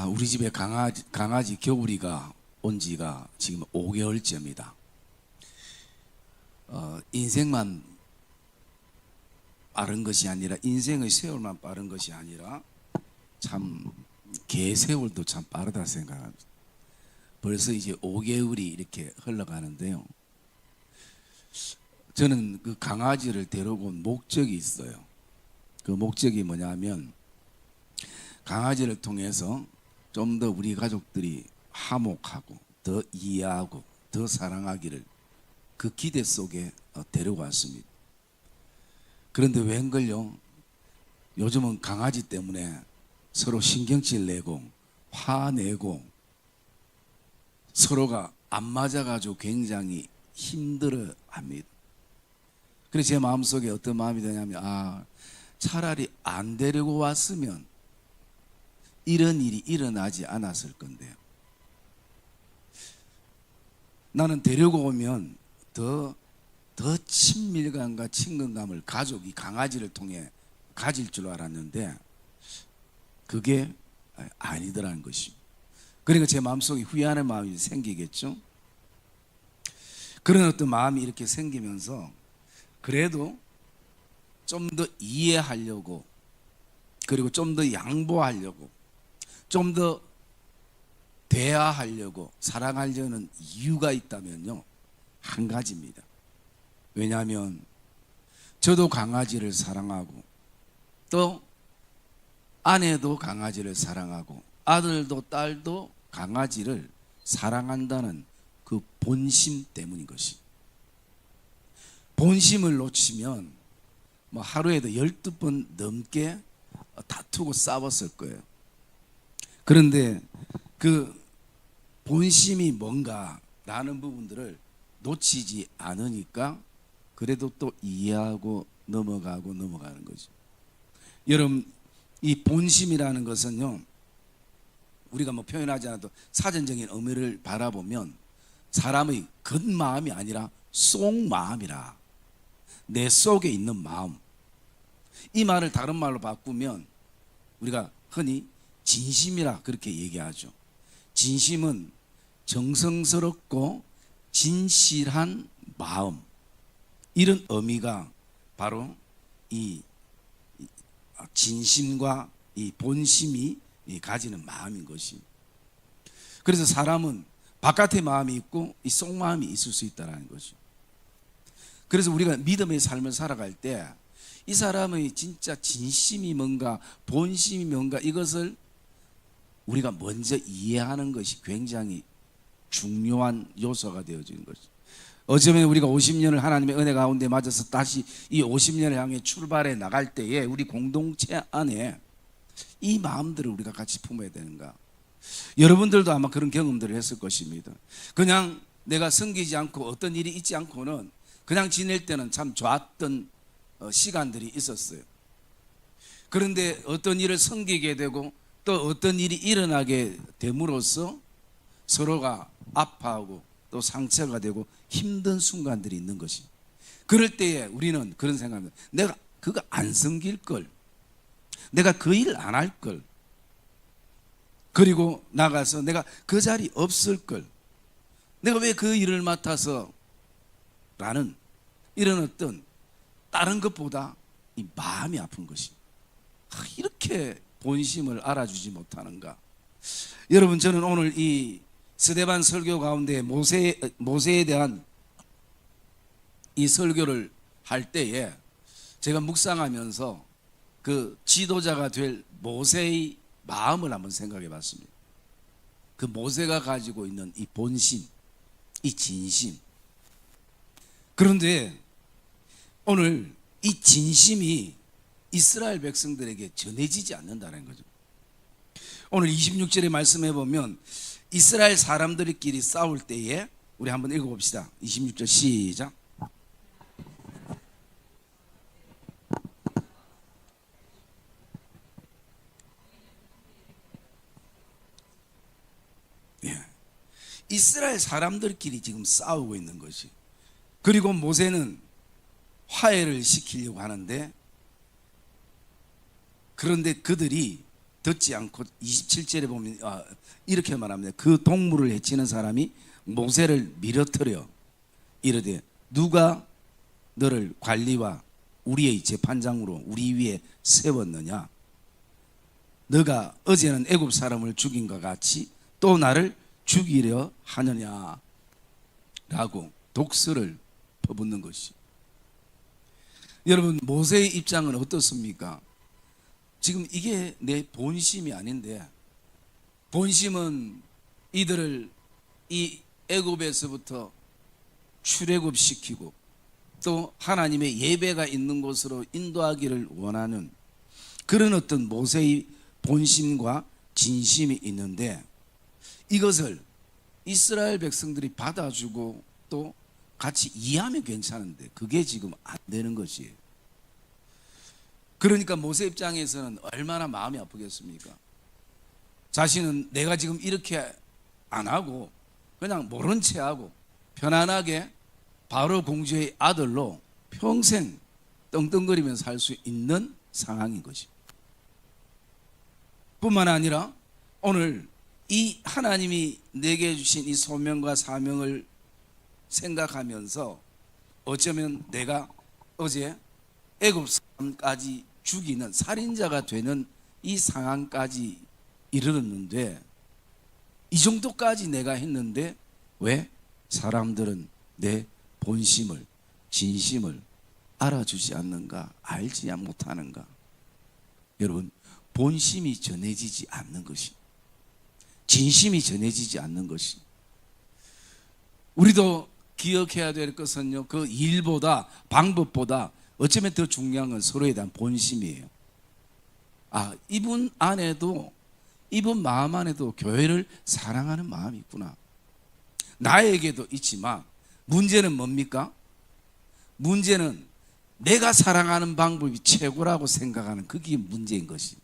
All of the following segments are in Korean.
우리 집에 강아지 겨울이가 온 지가 지금 5개월째입니다. 인생만 빠른 것이 아니라, 인생의 세월만 빠른 것이 아니라 참 개 세월도 참 빠르다 생각합니다. 벌써 이제 5개월이 이렇게 흘러가는데요. 저는 그 강아지를 데리고 온 목적이 있어요. 그 목적이 뭐냐면, 강아지를 통해서 좀 더 우리 가족들이 화목하고 더 이해하고 더 사랑하기를, 그 기대 속에 데려왔습니다. 그런데 웬걸요, 요즘은 강아지 때문에 서로 신경질 내고 화내고 서로가 안 맞아가지고 굉장히 힘들어합니다. 그래서 제 마음속에 어떤 마음이 드냐면, 차라리 안 데리고 왔으면 이런 일이 일어나지 않았을 건데요. 나는 데리고 오면 더 친밀감과 친근감을 가족이 강아지를 통해 가질 줄 알았는데 그게 아니더라는 것입니다. 그러니까 제 마음속에 후회하는 마음이 생기겠죠. 그런 어떤 마음이 이렇게 생기면서 그래도 좀 더 이해하려고, 그리고 좀 더 양보하려고, 좀 더 대화하려고, 사랑하려는 이유가 있다면요, 한 가지입니다. 왜냐하면 저도 강아지를 사랑하고, 또 아내도 강아지를 사랑하고, 아들도 딸도 강아지를 사랑한다는 그 본심 때문인 것이. 본심을 놓치면 하루에도 12번 넘게 다투고 싸웠을 거예요. 그런데 그 본심이 뭔가라는 부분들을 놓치지 않으니까 그래도 또 이해하고 넘어가는 거죠. 여러분, 이 본심이라는 것은요, 우리가 표현하지 않아도 사전적인 의미를 바라보면 사람의 겉마음이 아니라 속마음이라, 내 속에 있는 마음. 이 말을 다른 말로 바꾸면 우리가 흔히 진심이라 그렇게 얘기하죠. 진심은 정성스럽고 진실한 마음, 이런 의미가 바로 이 진심과 이 본심이 가지는 마음인 것이. 그래서 사람은 바깥의 마음이 있고 이 속마음이 있을 수 있다는 거죠. 그래서 우리가 믿음의 삶을 살아갈 때 이 사람의 진짜 진심이 뭔가, 본심이 뭔가, 이것을 우리가 먼저 이해하는 것이 굉장히 중요한 요소가 되어지는 것이죠. 어쩌면 우리가 50년을 하나님의 은혜 가운데 맞아서 다시 이 50년을 향해 출발해 나갈 때에 우리 공동체 안에 이 마음들을 우리가 같이 품어야 되는가. 여러분들도 아마 그런 경험들을 했을 것입니다. 그냥 내가 섬기지 않고 어떤 일이 있지 않고는 그냥 지낼 때는 참 좋았던 시간들이 있었어요. 그런데 어떤 일을 섬기게 되고 또 어떤 일이 일어나게 됨으로써 서로가 아파하고 또 상처가 되고 힘든 순간들이 있는 것이. 그럴 때에 우리는 그런 생각입니다. 내가 그거 안 섬길 걸, 내가 그 일 안 할 걸, 그리고 나가서 내가 그 자리 없을 걸, 내가 왜 그 일을 맡아서, 라는 이런 어떤 다른 것보다 이 마음이 아픈 것이. 이렇게 본심을 알아주지 못하는가. 여러분, 저는 오늘 이 스데반 설교 가운데 모세에 대한 이 설교를 할 때에 제가 묵상하면서 그 지도자가 될 모세의 마음을 한번 생각해 봤습니다. 그 모세가 가지고 있는 이 본심, 이 진심. 그런데 오늘 이 진심이 이스라엘 백성들에게 전해지지 않는다는 거죠. 오늘 26절의 말씀해 보면 이스라엘 사람들끼리 싸울 때에, 우리 한번 읽어봅시다. 26절 시작. 이스라엘 사람들끼리 지금 싸우고 있는 것이. 그리고 모세는 화해를 시키려고 하는데, 그런데 그들이 듣지 않고 27절에 보면 이렇게 말합니다. 그 동물을 해치는 사람이 모세를 밀어뜨려 이르되 누가 너를 관리와 우리의 재판장으로 우리 위에 세웠느냐? 너가 어제는 애굽 사람을 죽인 것 같이 또 나를 죽이려 하느냐? 라고 독설을 퍼붓는 것이. 여러분, 모세의 입장은 어떻습니까? 지금 이게 내 본심이 아닌데, 본심은 이들을 이 애굽에서부터 출애굽시키고 또 하나님의 예배가 있는 곳으로 인도하기를 원하는 그런 어떤 모세의 본심과 진심이 있는데, 이것을 이스라엘 백성들이 받아주고 또 같이 이해하면 괜찮은데 그게 지금 안 되는 것이에요. 그러니까 모세 입장에서는 얼마나 마음이 아프겠습니까? 자신은 내가 지금 이렇게 안 하고 그냥 모른 채 하고 편안하게 바로 공주의 아들로 평생 떵떵거리면서 살 수 있는 상황인 것이. 뿐만 아니라 오늘 이 하나님이 내게 주신 이 소명과 사명을 생각하면서 어쩌면 내가 어제 애굽 사람까지 죽이는 살인자가 되는 이 상황까지 이르렀는데, 이 정도까지 내가 했는데 왜 사람들은 내 본심을 진심을 알아주지 않는가, 알지 못하는가? 여러분, 본심이 전해지지 않는 것이, 진심이 전해지지 않는 것이, 우리도 기억해야 될 것은요, 그 일보다 방법보다 어쩌면 더 중요한 건 서로에 대한 본심이에요. 이분 안에도, 이분 마음 안에도 교회를 사랑하는 마음이 있구나. 나에게도 있지만 문제는 뭡니까? 문제는 내가 사랑하는 방법이 최고라고 생각하는 그게 문제인 것이.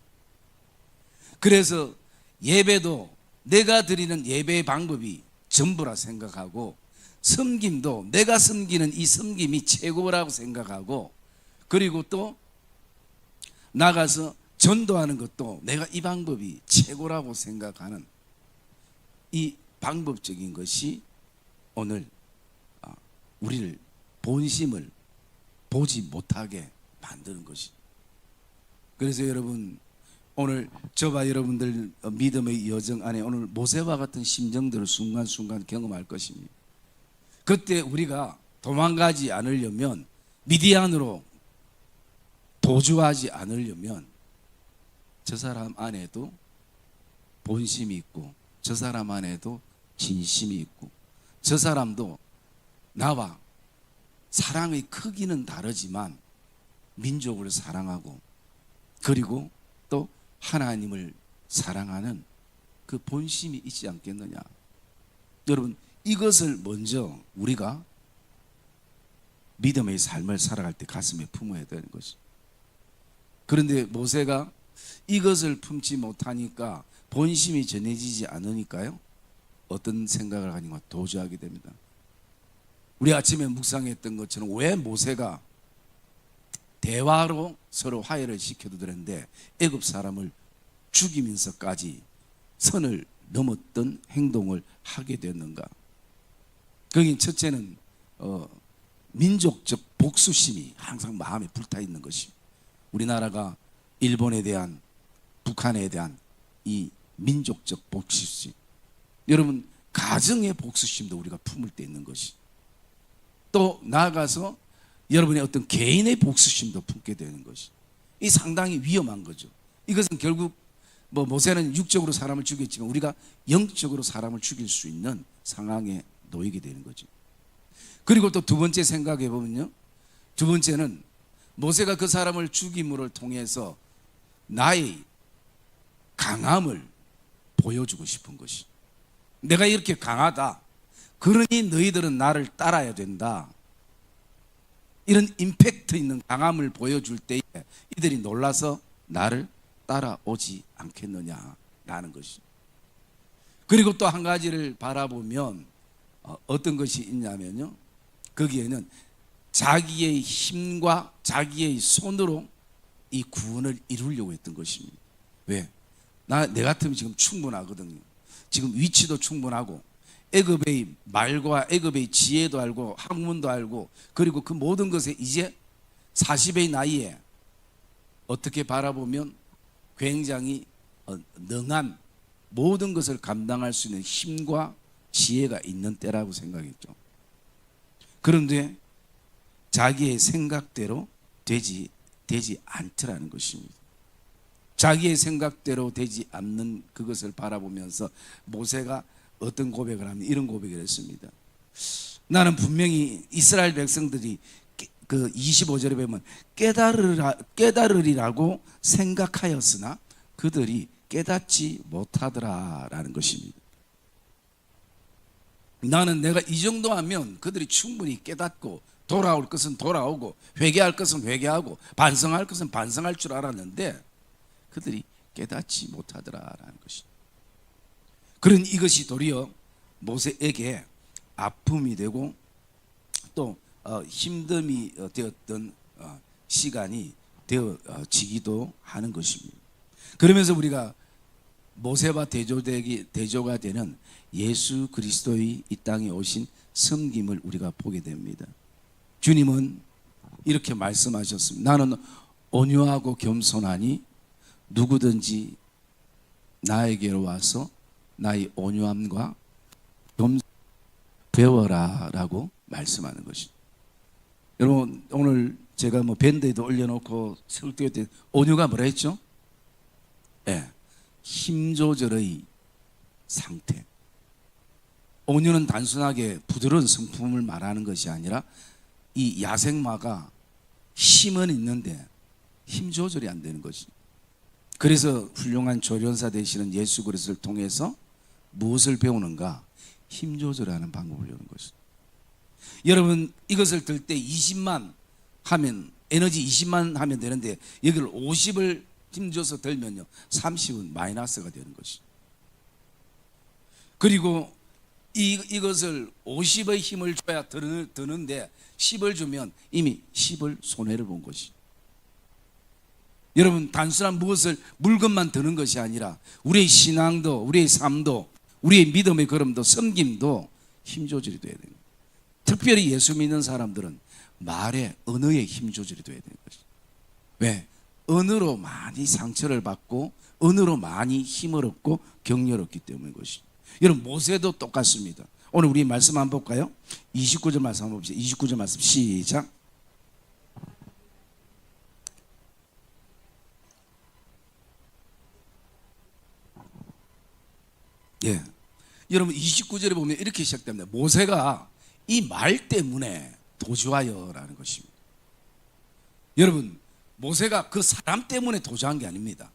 그래서 예배도 내가 드리는 예배의 방법이 전부라 생각하고, 섬김도 내가 섬기는 이 섬김이 최고라고 생각하고, 그리고 또 나가서 전도하는 것도 내가 이 방법이 최고라고 생각하는 이 방법적인 것이 오늘 우리를 본심을 보지 못하게 만드는 것이. 그래서 여러분, 오늘 저와 여러분들 믿음의 여정 안에 오늘 모세와 같은 심정들을 순간순간 경험할 것입니다. 그때 우리가 도망가지 않으려면, 미디안으로 도주하지 않으려면 저 사람 안에도 본심이 있고, 저 사람 안에도 진심이 있고, 저 사람도 나와 사랑의 크기는 다르지만 민족을 사랑하고 그리고 또 하나님을 사랑하는 그 본심이 있지 않겠느냐. 여러분, 이것을 먼저 우리가 믿음의 삶을 살아갈 때 가슴에 품어야 되는 것이. 그런데 모세가 이것을 품지 못하니까, 본심이 전해지지 않으니까요, 어떤 생각을 하니까 도주하게 됩니다. 우리 아침에 묵상했던 것처럼 왜 모세가 대화로 서로 화해를 시켜두더랬는데 애굽 사람을 죽이면서까지 선을 넘었던 행동을 하게 됐는가? 거긴 첫째는 민족적 복수심이 항상 마음에 불타있는 것이. 우리나라가 일본에 대한, 북한에 대한 이 민족적 복수심, 여러분 가정의 복수심도 우리가 품을 때 있는 것이, 또 나아가서 여러분의 어떤 개인의 복수심도 품게 되는 것이, 이 상당히 위험한 거죠. 이것은 결국 모세는 육적으로 사람을 죽였지만 우리가 영적으로 사람을 죽일 수 있는 상황에 놓이게 되는 거죠. 그리고 또 두 번째 생각해 보면요, 두 번째는 모세가 그 사람을 죽임으로 통해서 나의 강함을 보여주고 싶은 것이, 내가 이렇게 강하다, 그러니 너희들은 나를 따라야 된다, 이런 임팩트 있는 강함을 보여줄 때에 이들이 놀라서 나를 따라오지 않겠느냐라는 것이. 그리고 또 한 가지를 바라보면 어떤 것이 있냐면요, 거기에는 자기의 힘과 자기의 손으로 이 구원을 이루려고 했던 것입니다. 왜? 내 같으면 지금 충분하거든요. 지금 위치도 충분하고 애굽의 말과 애굽의 지혜도 알고 학문도 알고 그리고 그 모든 것에 이제 40의 나이에 어떻게 바라보면 굉장히 능한 모든 것을 감당할 수 있는 힘과 지혜가 있는 때라고 생각했죠. 그런데 자기의 생각대로 되지 않더라는 것입니다. 자기의 생각대로 되지 않는 그것을 바라보면서 모세가 어떤 고백을 하면 이런 고백을 했습니다. 나는 분명히 이스라엘 백성들이 그 25절에 보면 깨달으리라고 생각하였으나 그들이 깨닫지 못하더라라는 것입니다. 나는 내가 이 정도 하면 그들이 충분히 깨닫고 돌아올 것은 돌아오고 회개할 것은 회개하고 반성할 것은 반성할 줄 알았는데 그들이 깨닫지 못하더라라는 것입니다. 그런 이것이 도리어 모세에게 아픔이 되고 또 힘듦이 되었던 시간이 되어지기도 하는 것입니다. 그러면서 우리가 모세와 대조가 되는 예수 그리스도의 이 땅에 오신 섬김을 우리가 보게 됩니다. 주님은 이렇게 말씀하셨습니다. 나는 온유하고 겸손하니 누구든지 나에게로 와서 나의 온유함과 겸손 배워라 라고 말씀하는 것입니다. 여러분 오늘 제가 밴드에도 올려놓고 설교 때 온유가 뭐라 했죠? 힘 조절의 상태. 온유는 단순하게 부드러운 성품을 말하는 것이 아니라 이 야생마가 힘은 있는데 힘 조절이 안 되는 것이. 그래서 훌륭한 조련사 되시는 예수 그리스도를 통해서 무엇을 배우는가? 힘 조절하는 방법을 배우는 것이. 여러분 이것을 들 때 20만 하면 에너지 20만 하면 되는데 여기를 50을 힘줘서 들면요 30은 마이너스가 되는 것이. 그리고 이것을 50의 힘을 줘야 드는데 10을 주면 이미 10을 손해를 본 것이. 여러분 단순한 물건만 드는 것이 아니라 우리의 신앙도 우리의 삶도 우리의 믿음의 걸음도 섬김도 힘 조절이 돼야 됩니다. 특별히 예수 믿는 사람들은 말에 언어에 힘 조절이 돼야 되는 것이. 왜? 언어로 많이 상처를 받고 언어로 많이 힘을 얻고 격려를 얻기 때문인 것이. 여러분 모세도 똑같습니다. 오늘 우리 말씀 한번 볼까요? 29절 말씀 한번 봅시다. 29절 말씀 시작. 예. 여러분 29절에 보면 이렇게 시작됩니다. 모세가 이 말 때문에 도주하여라는 것입니다. 여러분 모세가 그 사람 때문에 도주한 게 아닙니다.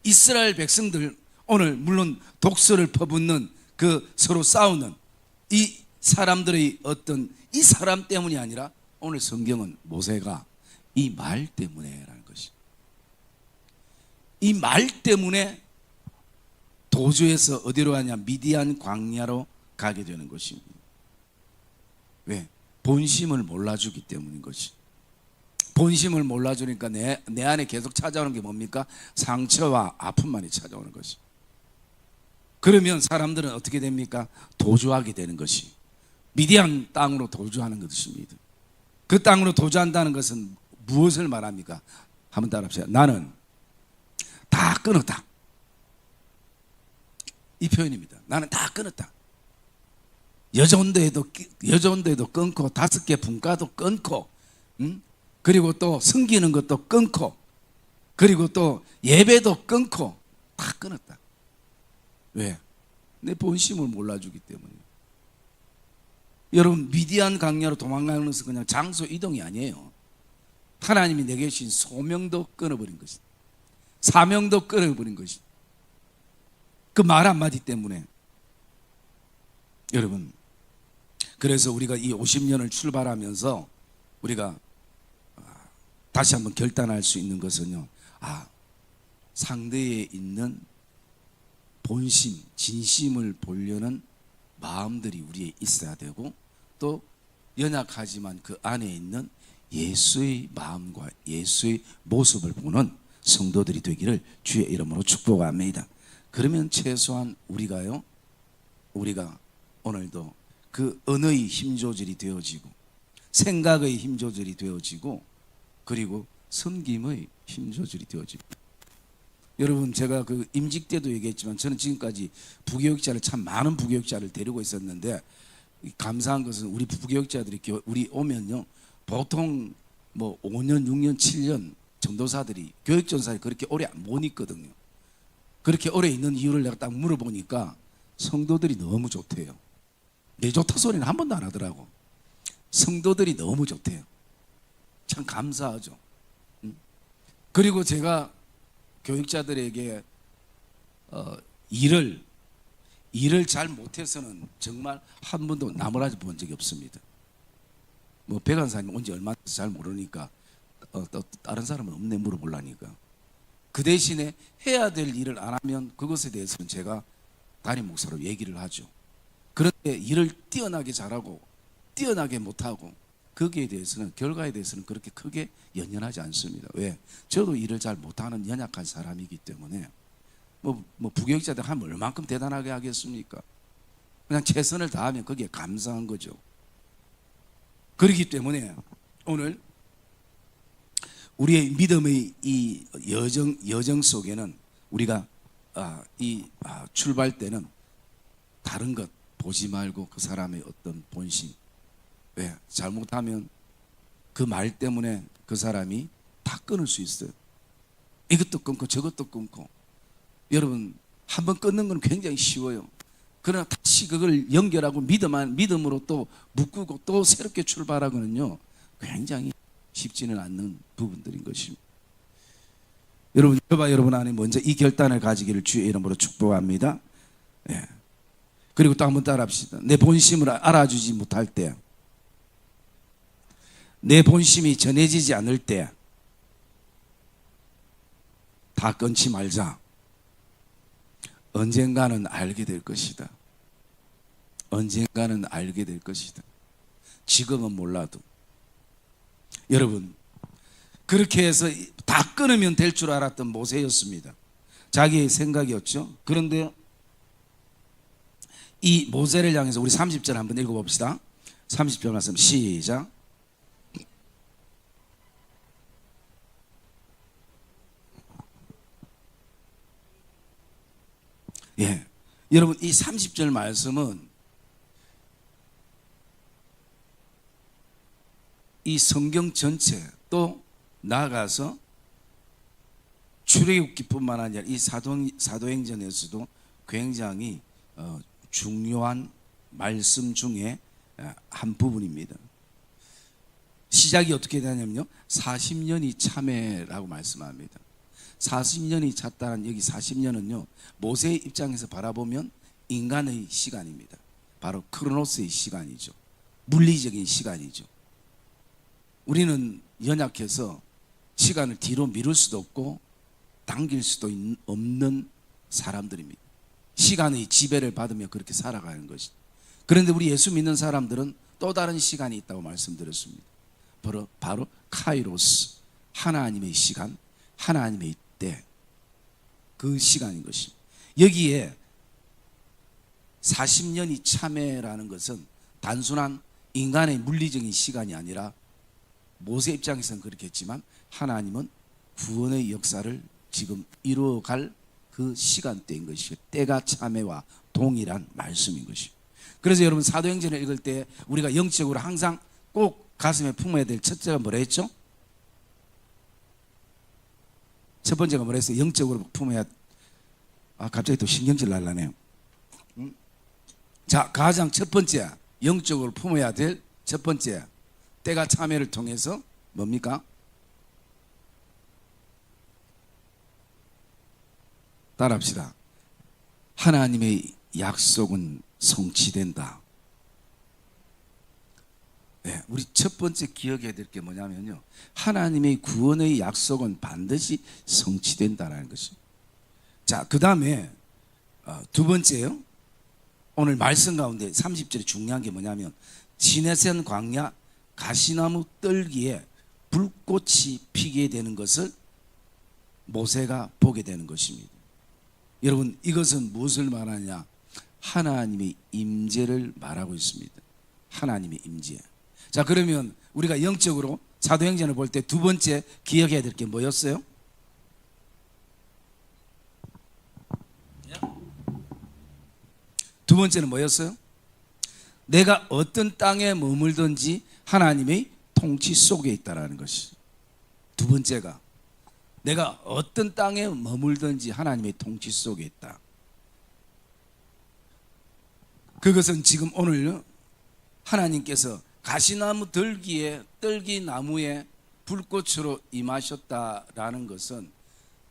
이스라엘 백성들 오늘 물론 독서를 퍼붓는 그 서로 싸우는 이 사람들의 어떤 이 사람 때문이 아니라 오늘 성경은 모세가 이 말 때문에라는 것이. 이 말 때문에 도주해서 어디로 가냐? 미디안 광야로 가게 되는 것입니다. 왜? 본심을 몰라주기 때문인 것이. 본심을 몰라주니까 내 안에 계속 찾아오는 게 뭡니까? 상처와 아픔만이 찾아오는 것이. 그러면 사람들은 어떻게 됩니까? 도주하게 되는 것이. 미디안 땅으로 도주하는 것입니다. 그 땅으로 도주한다는 것은 무엇을 말합니까? 한번 따라합시다. 나는 다 끊었다. 이 표현입니다. 나는 다 끊었다. 여자온도에도 끊고 5개 분과도 끊고 그리고 또 섬기는 것도 끊고 그리고 또 예배도 끊고 다 끊었다. 왜? 내 본심을 몰라주기 때문에. 여러분 미디안 광야로 도망가는 것은 그냥 장소 이동이 아니에요. 하나님이 내게 주신 소명도 끊어버린 것이다. 사명도 끊어버린 것이다. 그 말 한마디 때문에. 여러분 그래서 우리가 이 50년을 출발하면서 우리가 다시 한번 결단할 수 있는 것은요, 상대에 있는 본심, 진심을 보려는 마음들이 우리에 있어야 되고 또 연약하지만 그 안에 있는 예수의 마음과 예수의 모습을 보는 성도들이 되기를 주의 이름으로 축복합니다. 그러면 최소한 우리가 오늘도 그 언어의 힘조절이 되어지고 생각의 힘조절이 되어지고 그리고 섬김의 힘조절이 되어집니다. 여러분, 제가 그 임직 때도 얘기했지만 저는 지금까지 부교육자를 참 많은 부교육자를 데리고 있었는데 감사한 것은 우리 부교육자들이 우리 오면요 보통 뭐 5년, 6년, 7년 전도사들이 교육전사들이 그렇게 오래 못 있거든요. 그렇게 오래 있는 이유를 내가 딱 물어보니까 성도들이 너무 좋대요. 내 좋다 소리는 한 번도 안 하더라고. 성도들이 너무 좋대요. 참 감사하죠. 그리고 제가 교육자들에게 일을 잘 못해서는 정말 한 번도 나무라지 본 적이 없습니다. 뭐 백안사님 온 지 얼마 돼서 잘 모르니까 또 다른 사람은 없네 물어보려니까. 그 대신에 해야 될 일을 안 하면 그것에 대해서는 제가 담임 목사로 얘기를 하죠. 그런데 일을 뛰어나게 잘하고 뛰어나게 못하고 거기에 대해서는 결과에 대해서는 그렇게 크게 연연하지 않습니다. 왜? 저도 일을 잘 못하는 연약한 사람이기 때문에 뭐 부교육자들 하면 얼만큼 대단하게 하겠습니까? 그냥 최선을 다하면 거기에 감사한 거죠. 그렇기 때문에 오늘 우리의 믿음의 이 여정 속에는 우리가 출발 때는 다른 것 보지 말고 그 사람의 어떤 본심, 왜? 잘못하면 그 말 때문에 그 사람이 다 끊을 수 있어요. 이것도 끊고 저것도 끊고. 여러분, 한번 끊는 건 굉장히 쉬워요. 그러나 다시 그걸 연결하고 믿음으로 또 묶고 또 새롭게 출발하고는요 굉장히 쉽지는 않는 부분들인 것입니다. 여러분, 저와 여러분 안에 먼저 이 결단을 가지기를 주의 이름으로 축복합니다. 예. 그리고 또 한번 따라합시다. 내 본심을 알아주지 못할 때, 내 본심이 전해지지 않을 때 다 끊지 말자. 언젠가는 알게 될 것이다. 언젠가는 알게 될 것이다. 지금은 몰라도. 여러분, 그렇게 해서 다 끊으면 될 줄 알았던 모세였습니다. 자기의 생각이었죠. 그런데 이 모세를 향해서 우리 30절 한번 읽어봅시다. 30절 말씀 시작. 예, 여러분, 이 30절 말씀은 이 성경 전체 또 나아가서 출애굽기뿐만 아니라 이 사도행전에서도 굉장히 중요한 말씀 중에 한 부분입니다. 시작이 어떻게 되냐면요 40년이 참회라고 말씀합니다. 40년이 찼다는 여기 40년은요 모세의 입장에서 바라보면 인간의 시간입니다. 바로 크로노스의 시간이죠. 물리적인 시간이죠. 우리는 연약해서 시간을 뒤로 미룰 수도 없고 당길 수도 없는 사람들입니다. 시간의 지배를 받으며 그렇게 살아가는 것이죠. 그런데 우리 예수 믿는 사람들은 또 다른 시간이 있다고 말씀드렸습니다. 바로 카이로스, 하나님의 시간, 하나님의 때, 그 시간인 것입니다. 여기에 40년이 참회라는 것은 단순한 인간의 물리적인 시간이 아니라 모세 입장에서는 그렇겠지만 하나님은 구원의 역사를 지금 이루어갈 그 시간대인 것이죠. 때가 참회와 동일한 말씀인 것이죠. 그래서 여러분 사도행전을 읽을 때 우리가 영적으로 항상 꼭 가슴에 품어야 될 첫째가 뭐라 했죠? 첫 번째가 뭐라 했어요? 영적으로 품어야. 갑자기 또 신경질 날라네요. 자, 가장 첫 번째 영적으로 품어야 될 첫 번째 때가 참회를 통해서 뭡니까? 따라합시다. 하나님의 약속은 성취된다. 네, 우리 첫 번째 기억해야 될 게 뭐냐면요 하나님의 구원의 약속은 반드시 성취된다는 것입니다. 자, 그 다음에 두 번째요 오늘 말씀 가운데 30절에 중요한 게 뭐냐면 시내산 광야 가시나무 뜰기에 불꽃이 피게 되는 것을 모세가 보게 되는 것입니다. 여러분, 이것은 무엇을 말하냐? 하나님의 임재를 말하고 있습니다. 하나님의 임재. 자, 그러면 우리가 영적으로 사도행전을 볼 때 두 번째 기억해야 될 게 뭐였어요? 두 번째는 뭐였어요? 내가 어떤 땅에 머물든지 하나님의 통치 속에 있다라는 것이. 두 번째가 내가 어떤 땅에 머물든지 하나님의 통치 속에 있다. 그것은 지금 오늘 하나님께서 가시나무 들기에 떨기나무에 불꽃으로 임하셨다라는 것은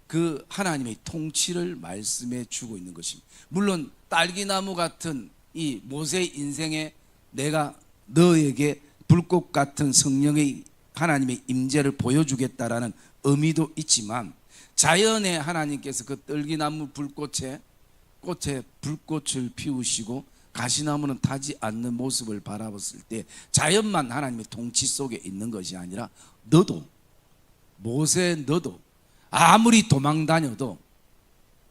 그 하나님의 통치를 말씀해 주고 있는 것입니다. 물론 딸기나무 같은 이 모세의 인생에 내가 너에게 불꽃 같은 성령의 하나님의 임재를 보여주겠다라는 의미도 있지만, 자연에 하나님께서 그 떨기나무 불꽃에 불꽃을 피우시고 가시나무는 타지 않는 모습을 바라봤을 때 자연만 하나님의 통치 속에 있는 것이 아니라 너도, 모세 너도 아무리 도망 다녀도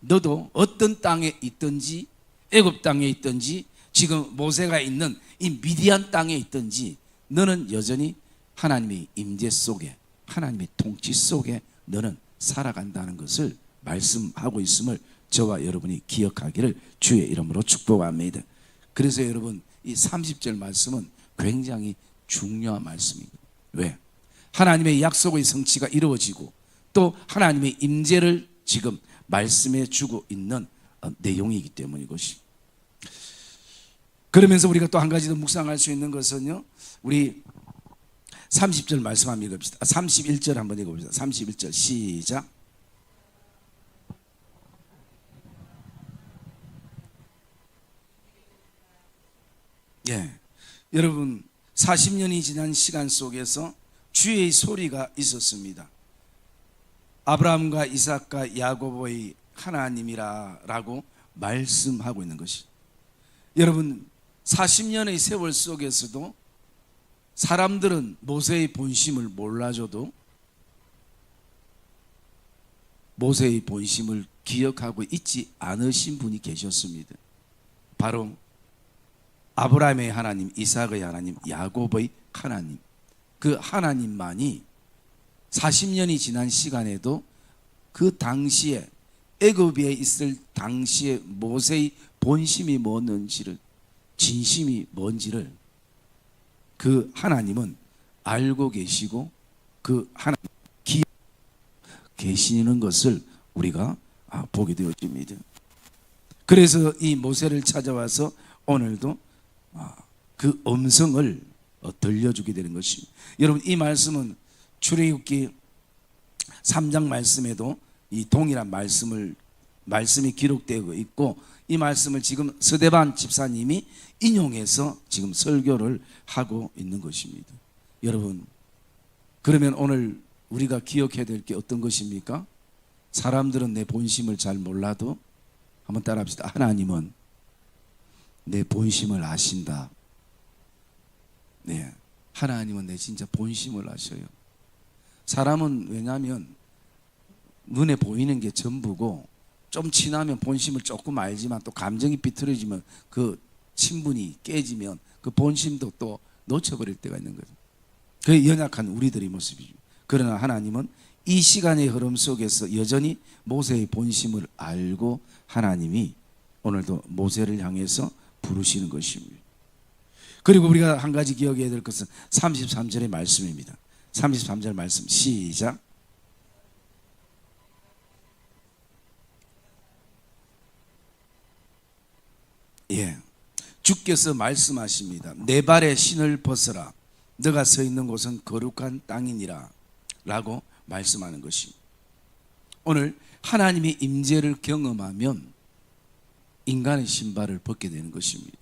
너도 어떤 땅에 있든지, 애굽 땅에 있든지 지금 모세가 있는 이 미디안 땅에 있든지 너는 여전히 하나님의 임재 속에, 하나님의 통치 속에 너는 살아간다는 것을 말씀하고 있음을 저와 여러분이 기억하기를 주의 이름으로 축복합니다. 그래서 여러분, 이 30절 말씀은 굉장히 중요한 말씀입니다. 왜? 하나님의 약속의 성취가 이루어지고 또 하나님의 임재를 지금 말씀해 주고 있는 내용이기 때문에 이것이. 그러면서 우리가 또 한 가지 더 묵상할 수 있는 것은요, 우리 30절 말씀 한번 읽읍시다. 31절 한번 읽어봅시다. 31절 시작. 예, 여러분 40년이 지난 시간 속에서 주의 소리가 있었습니다. 아브라함과 이삭과 야고보의 하나님이라고 말씀하고 있는 것이. 여러분 40년의 세월 속에서도 사람들은 모세의 본심을 몰라줘도 모세의 본심을 기억하고 있지 않으신 분이 계셨습니다. 바로 아브라함의 하나님, 이삭의 하나님, 야곱의 하나님. 그 하나님만이 40년이 지난 시간에도 그 당시에 애굽에 있을 당시에 모세의 본심이 뭐였는지를, 진심이 뭔지를 그 하나님은 알고 계시고 그 하나님 기억 계시는 것을 우리가 보게 되어집니다. 그래서 이 모세를 찾아와서 오늘도 그 음성을 들려주게 되는 것입니다. 여러분, 이 말씀은 출애굽기 3장 말씀에도 이 동일한 말씀이 기록되고 있고, 이 말씀을 지금 서대반 집사님이 인용해서 지금 설교를 하고 있는 것입니다. 여러분, 그러면 오늘 우리가 기억해야 될 게 어떤 것입니까? 사람들은 내 본심을 잘 몰라도 한번 따라합시다. 하나님은 내 본심을 아신다. 네, 하나님은 내 진짜 본심을 아셔요. 사람은 왜냐하면 눈에 보이는 게 전부고, 좀 지나면 본심을 조금 알지만 또 감정이 비틀어지면 그 친분이 깨지면 그 본심도 또 놓쳐버릴 때가 있는 거죠. 그게 연약한 우리들의 모습이죠. 그러나 하나님은 이 시간의 흐름 속에서 여전히 모세의 본심을 알고 하나님이 오늘도 모세를 향해서 부르시는 것입니다. 그리고 우리가 한 가지 기억해야 될 것은 33절의 말씀입니다. 33절 말씀 시작. 예, 주께서 말씀하십니다. 내 발에 신을 벗어라. 너가 서 있는 곳은 거룩한 땅이니라 라고 말씀하는 것입니다. 오늘 하나님의 임재를 경험하면 인간의 신발을 벗게 되는 것입니다.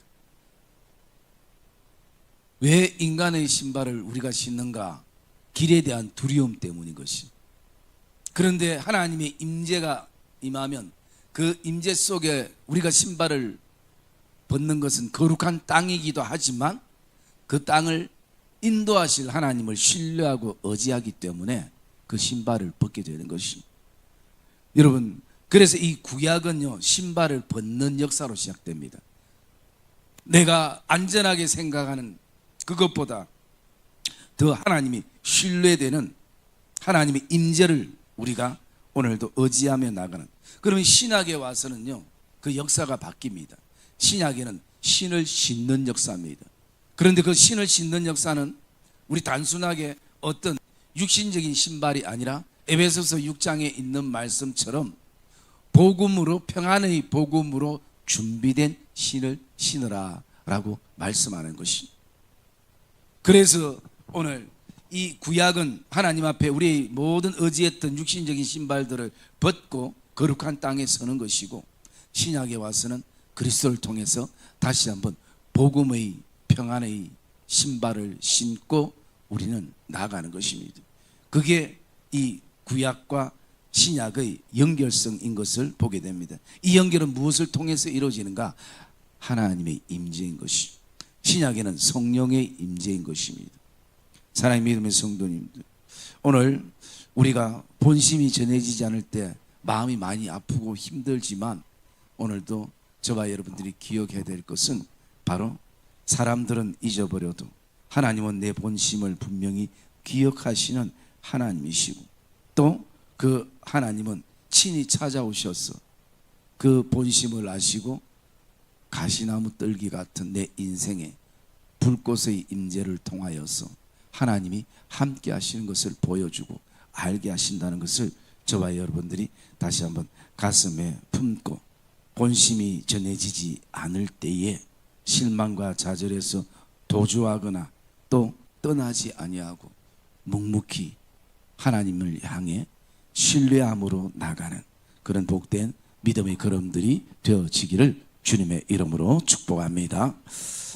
왜 인간의 신발을 우리가 신는가? 길에 대한 두려움 때문인 것이. 그런데 하나님의 임재가 임하면 그 임재 속에 우리가 신발을 벗는 것은 거룩한 땅이기도 하지만 그 땅을 인도하실 하나님을 신뢰하고 의지하기 때문에 그 신발을 벗게 되는 것이. 여러분, 그래서 이 구약은요, 신발을 벗는 역사로 시작됩니다. 내가 안전하게 생각하는 그것보다 더 하나님이 신뢰되는 하나님의 임재를 우리가 오늘도 의지하며 나가는, 그러면 신약에 와서는요, 그 역사가 바뀝니다. 신약에는 신을 신는 역사입니다. 그런데 그 신을 신는 역사는 우리 단순하게 어떤 육신적인 신발이 아니라 에베소서 6장에 있는 말씀처럼 복음으로, 평안의 복음으로 준비된 신을 신으라 라고 말씀하는 것이. 그래서 오늘 이 구약은 하나님 앞에 우리의 모든 의지했던 육신적인 신발들을 벗고 거룩한 땅에 서는 것이고, 신약에 와서는 그리스도를 통해서 다시 한번 복음의 평안의 신발을 신고 우리는 나아가는 것입니다. 그게 이 구약과 신약의 연결성인 것을 보게 됩니다. 이 연결은 무엇을 통해서 이루어지는가? 하나님의 임재인 것이. 신약에는 성령의 임재인 것입니다. 사랑의 믿음의 성도님들, 오늘 우리가 본심이 전해지지 않을 때 마음이 많이 아프고 힘들지만, 오늘도 저와 여러분들이 기억해야 될 것은 바로 사람들은 잊어버려도 하나님은 내 본심을 분명히 기억하시는 하나님이시고, 또 그 하나님은 친히 찾아오셔서 그 본심을 아시고 가시나무 뜰기 같은 내 인생에 불꽃의 임재를 통하여서 하나님이 함께 하시는 것을 보여주고 알게 하신다는 것을 저와 여러분들이 다시 한번 가슴에 품고, 본심이 전해지지 않을 때에 실망과 좌절해서 도주하거나 또 떠나지 아니하고 묵묵히 하나님을 향해 신뢰함으로 나가는 그런 복된 믿음의 걸음들이 되어지기를 주님의 이름으로 축복합니다.